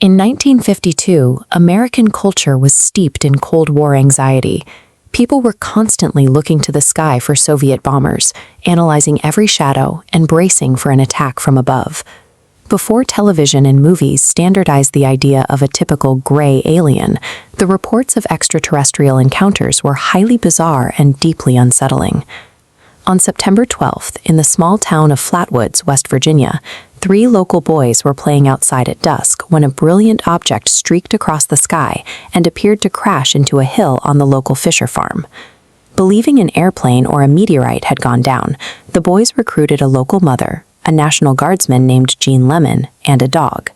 In 1952, American culture was steeped in Cold War anxiety. People were constantly looking to the sky for Soviet bombers, analyzing every shadow and bracing for an attack from above. Before television and movies standardized the idea of a typical gray alien, the reports of extraterrestrial encounters were highly bizarre and deeply unsettling. On September 12th, in the small town of Flatwoods, West Virginia, 3 local boys were playing outside at dusk when a brilliant object streaked across the sky and appeared to crash into a hill on the local fisher farm. Believing an airplane or a meteorite had gone down, the boys recruited a local mother, a National Guardsman named Jean Lemon, and a dog.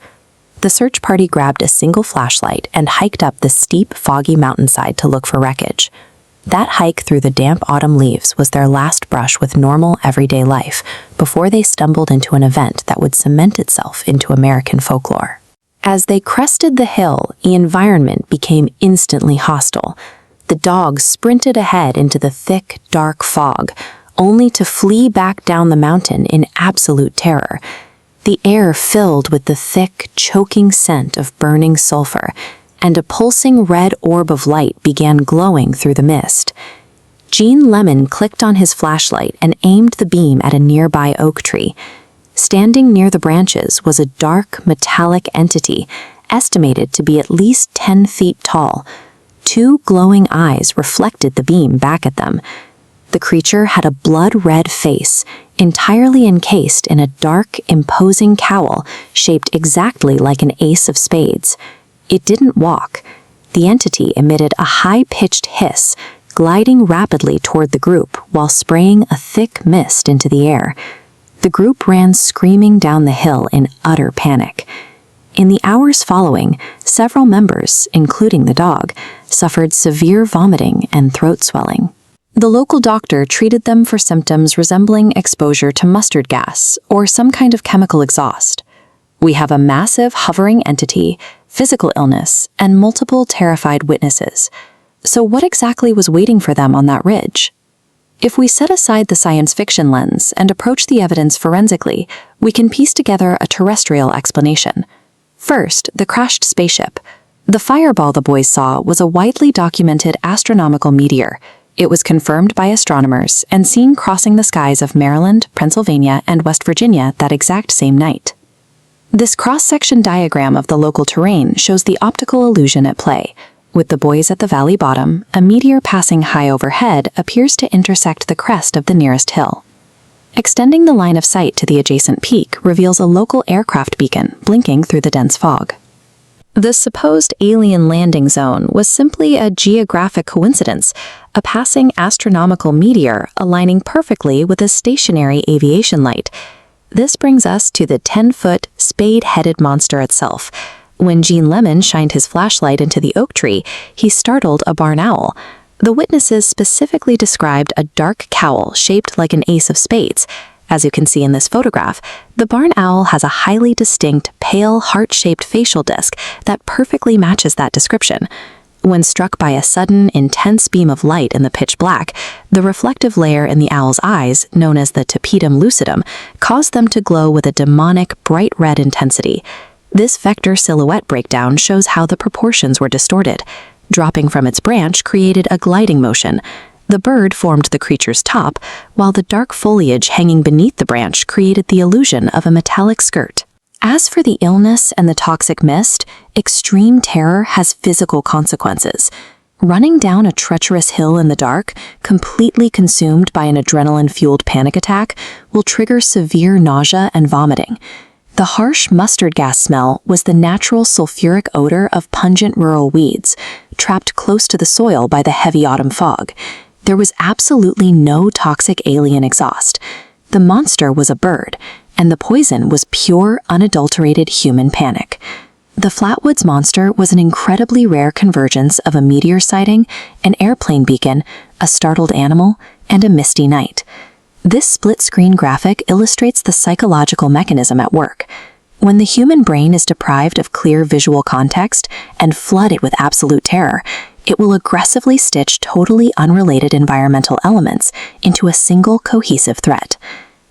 The search party grabbed a single flashlight and hiked up the steep, foggy mountainside to look for wreckage. That hike through the damp autumn leaves was their last brush with normal, everyday life before they stumbled into an event that would cement itself into American folklore. As they crested the hill, the environment became instantly hostile. The dog sprinted ahead into the thick, dark fog, only to flee back down the mountain in absolute terror. The air filled with the thick, choking scent of burning sulfur, and a pulsing red orb of light began glowing through the mist. Jean Lemon clicked on his flashlight and aimed the beam at a nearby oak tree. Standing near the branches was a dark, metallic entity, estimated to be at least 10 feet tall. 2 glowing eyes reflected the beam back at them. The creature had a blood-red face, entirely encased in a dark, imposing cowl shaped exactly like an ace of spades. It didn't walk. The entity emitted a high-pitched hiss, gliding rapidly toward the group while spraying a thick mist into the air. The group ran screaming down the hill in utter panic. In the hours following, several members, including the dog, suffered severe vomiting and throat swelling. The local doctor treated them for symptoms resembling exposure to mustard gas or some kind of chemical exhaust. We have a massive hovering entity, physical illness, and multiple terrified witnesses. So what exactly was waiting for them on that ridge? If we set aside the science fiction lens and approach the evidence forensically, we can piece together a terrestrial explanation. First, the crashed spaceship. The fireball the boys saw was a widely documented astronomical meteor. It was confirmed by astronomers and seen crossing the skies of Maryland, Pennsylvania, and West Virginia that exact same night. This cross-section diagram of the local terrain shows the optical illusion at play. With the boys at the valley bottom, a meteor passing high overhead appears to intersect the crest of the nearest hill. Extending the line of sight to the adjacent peak reveals a local aircraft beacon blinking through the dense fog. The supposed alien landing zone was simply a geographic coincidence, a passing astronomical meteor aligning perfectly with a stationary aviation light. This brings us to the 10-foot, spade-headed monster itself. When Jean Lemon shined his flashlight into the oak tree, he startled a barn owl. The witnesses specifically described a dark cowl shaped like an ace of spades. As you can see in this photograph, the barn owl has a highly distinct, pale, heart-shaped facial disc that perfectly matches that description. When struck by a sudden, intense beam of light in the pitch black, the reflective layer in the owl's eyes, known as the tapetum lucidum, caused them to glow with a demonic, bright red intensity. This vector silhouette breakdown shows how the proportions were distorted. Dropping from its branch created a gliding motion. The bird formed the creature's top, while the dark foliage hanging beneath the branch created the illusion of a metallic skirt. As for the illness and the toxic mist, extreme terror has physical consequences. Running down a treacherous hill in the dark, completely consumed by an adrenaline-fueled panic attack, will trigger severe nausea and vomiting. The harsh mustard gas smell was the natural sulfuric odor of pungent rural weeds, trapped close to the soil by the heavy autumn fog. There was absolutely no toxic alien exhaust. The monster was a bird, and the poison was pure, unadulterated human panic. The Flatwoods Monster was an incredibly rare convergence of a meteor sighting, an airplane beacon, a startled animal, and a misty night. This split-screen graphic illustrates the psychological mechanism at work. When the human brain is deprived of clear visual context and flooded with absolute terror, it will aggressively stitch totally unrelated environmental elements into a single cohesive threat.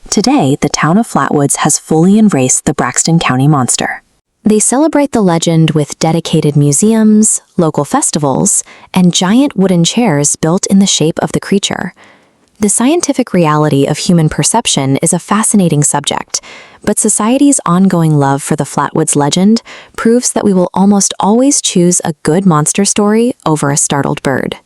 Today, the town of Flatwoods has fully embraced the Braxton County Monster. They celebrate the legend with dedicated museums, local festivals, and giant wooden chairs built in the shape of the creature. The scientific reality of human perception is a fascinating subject, but society's ongoing love for the Flatwoods legend proves that we will almost always choose a good monster story over a startled bird.